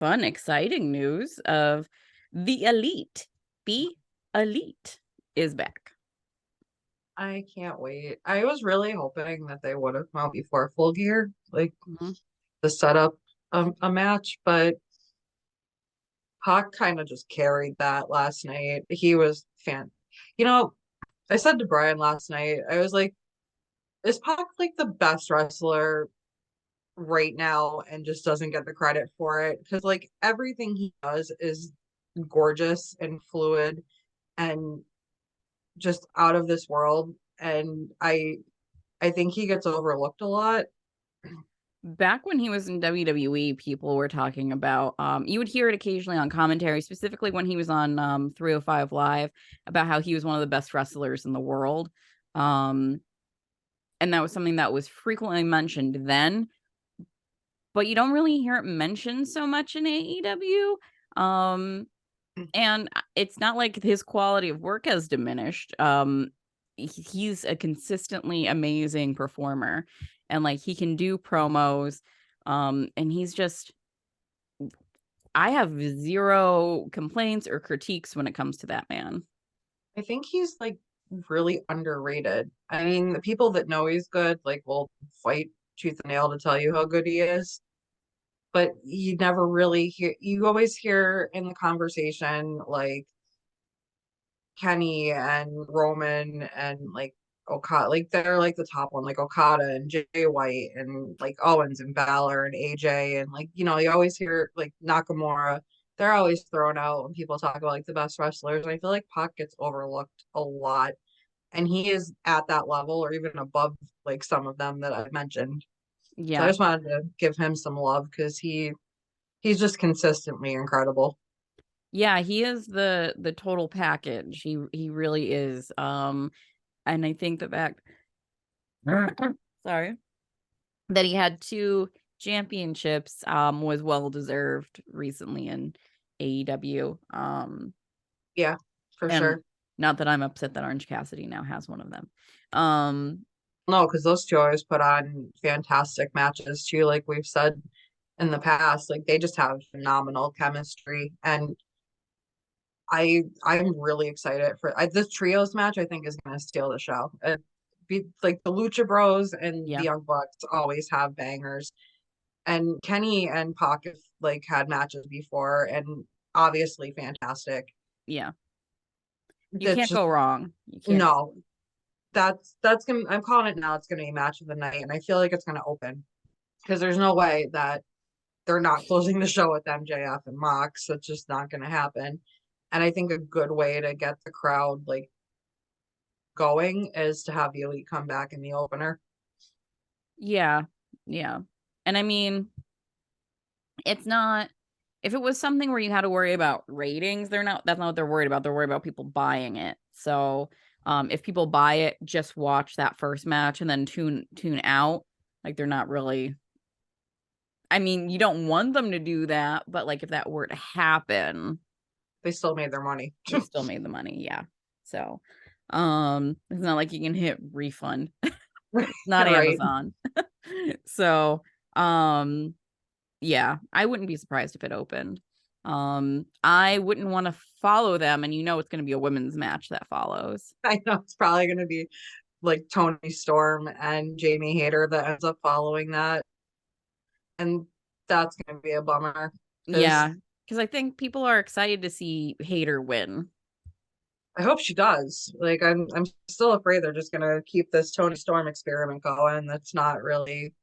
fun, exciting news of the Elite. Be Elite is back. I can't wait. I was really hoping that they would have come out before Full Gear, like Mhm. the setup a match, but Pac kind of just carried that last night. He was fan. You know, I said to Brian last night, I was like, is Pac like the best wrestler right now and just doesn't get the credit for it? Because like everything he does is gorgeous and fluid and just out of this world. And I think he gets overlooked a lot. Back when he was in WWE, people were talking about, you would hear it occasionally on commentary, specifically when he was on 305 Live, about how he was one of the best wrestlers in the world. Um, and that was something that was frequently mentioned then, but you don't really hear it mentioned so much in AEW. Um, and it's not like his quality of work has diminished. He's a consistently amazing performer, and like he can do promos. And he's just, I have zero complaints or critiques when it comes to that man. I think he's like really underrated. I mean, the people that know he's good, like, will fight tooth and nail to tell you how good he is. But you never really hear, you always hear in the conversation, like Kenny and Roman and like Okada, like they're like the top one, like Okada and Jay White and like Owens and Balor and AJ. And like, you always hear like Nakamura. They're always thrown out when people talk about like the best wrestlers. And I feel like Pac gets overlooked a lot. And he is at that level or even above like some of them that I mentioned. So I Yeah. just wanted to give him some love because he's just consistently incredible. Yeah, he is the total package. He really is. And I think the fact sorry, that he had two championships was well deserved recently in AEW. Yeah, for And sure. not that I'm upset that Orange Cassidy now has one of them. Um No, because those two always put on fantastic matches too, like we've said in the past. Like they just have phenomenal chemistry. And I'm really excited for this trios match. I think is gonna steal the show. Be like the Lucha Bros and the yeah. Young Bucks always have bangers. And Kenny and Pac have like had matches before and obviously fantastic. Yeah. You That's can't just go wrong. You can't. no, that's gonna I'm calling it now. It's gonna be match of the night, and I feel like it's gonna open because there's no way that they're not closing the show with MJF and Mox. It's just not gonna happen. And I think a good way to get the crowd like going is to have the Elite come back in the opener. Yeah. Yeah. And I mean, it's not, if it was something where you had to worry about ratings, that's not what they're worried about. They're worried about people buying it. So if people buy it, just watch that first match and then tune out. Like they're not really, I mean, you don't want them to do that, but like if that were to happen, They still made their money. they still made the money. Yeah. So it's not like you can hit refund. Not Right. Amazon. So um yeah, I wouldn't be surprised if it opened. I wouldn't want to follow them, and it's going to be a women's match that follows. I know it's probably going to be like Tony Storm and Jamie Hayter that ends up following that. And that's going to be a bummer because Yeah, because I think people are excited to see Hater win. I hope she does. Like I'm still afraid they're just going to keep this Tony Storm experiment going. That's not really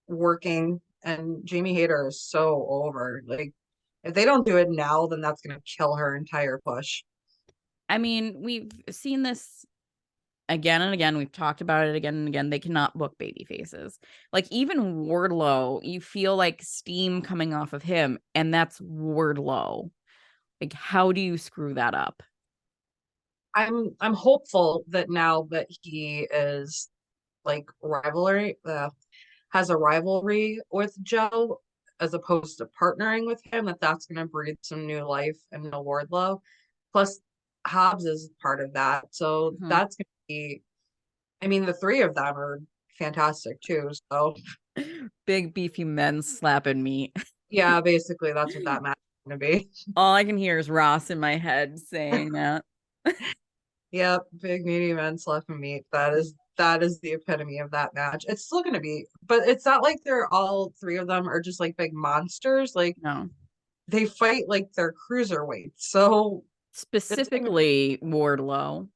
working. And Jamie Hayter is so over. Like if they don't do it now, then that's going to kill her entire push. I mean, we've seen this again and again. We've talked about it again and again. They cannot book baby faces. Like even Wardlow, you feel like steam coming off of him, and that's Wardlow. Like, how do you screw that up? I'm hopeful that now that he is like rivalry has a rivalry with Joe as opposed to partnering with him, that's going to breathe some new life in Wardlow. Plus, Hobbs is part of that, so Mhm. that's going to be. I mean, the three of them are fantastic too. So Big beefy men slapping meat. Yeah, basically that's what that match is gonna be. All I can hear is Ross in my head saying that. Yep, big meaty events left and meat. That is the epitome of that match. It's still gonna be, but it's not like they're all three of them are just like big monsters. Like No. they fight like they're cruiserweights. So it's gonna be, Specifically Wardlow.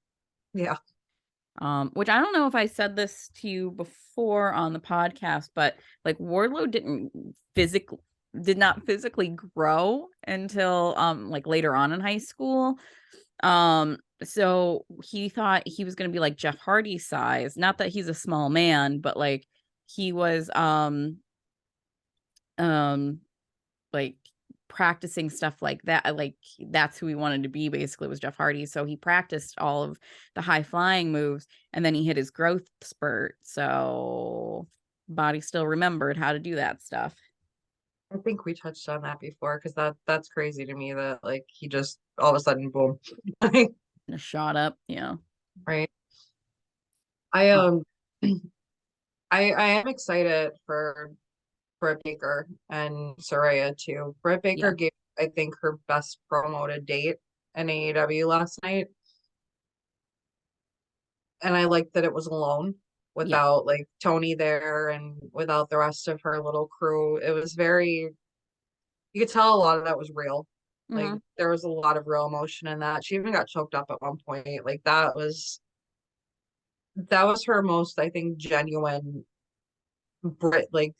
yeah. Which I don't know if I said this to you before on the podcast, but like Wardlow did not physically grow until like later on in high school. So he thought he was gonna be like Jeff Hardy size. Not that he's a small man, but like he was um like practicing stuff like that. Like that's who he wanted to be basically, was Jeff Hardy. So he practiced all of the high flying moves, and then he hit his growth spurt. So body still remembered how to do that stuff. I think we touched on that before because that's crazy to me that like he just all of a sudden boom. Just shot up, yeah. Right. I Uh, I am excited for Britt Baker and Soraya too. Britt Baker yeah. gave, I think, her best promo to date in AEW last night, and I liked that it was alone Yeah. without like Tony there and without the rest of her little crew. It was very, you could tell a lot of that was real. Like Hmm. there was a lot of real emotion in that. She even got choked up at one point. Like that was her most, I think, genuine Brit, like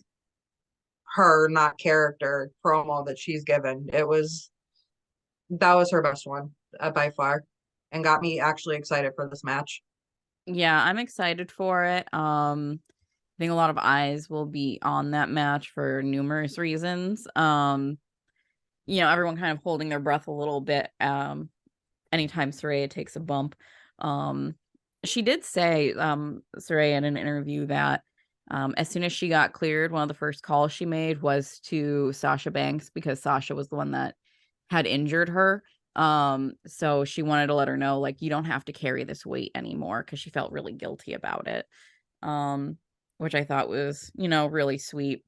her, not character promo that she's given. That was her best one by far, and got me actually excited for this match. Yeah, I'm excited for it. I think a lot of eyes will be on that match for numerous reasons. Everyone kind of holding their breath a little bit anytime Saraya takes a bump. Um, she did say, Saraya, in an interview, that as soon as she got cleared, one of the first calls she made was to Sasha Banks, because Sasha was the one that had injured her. So she wanted to let her know, like, you don't have to carry this weight anymore, because she felt really guilty about it. Um, which I thought was, really sweet.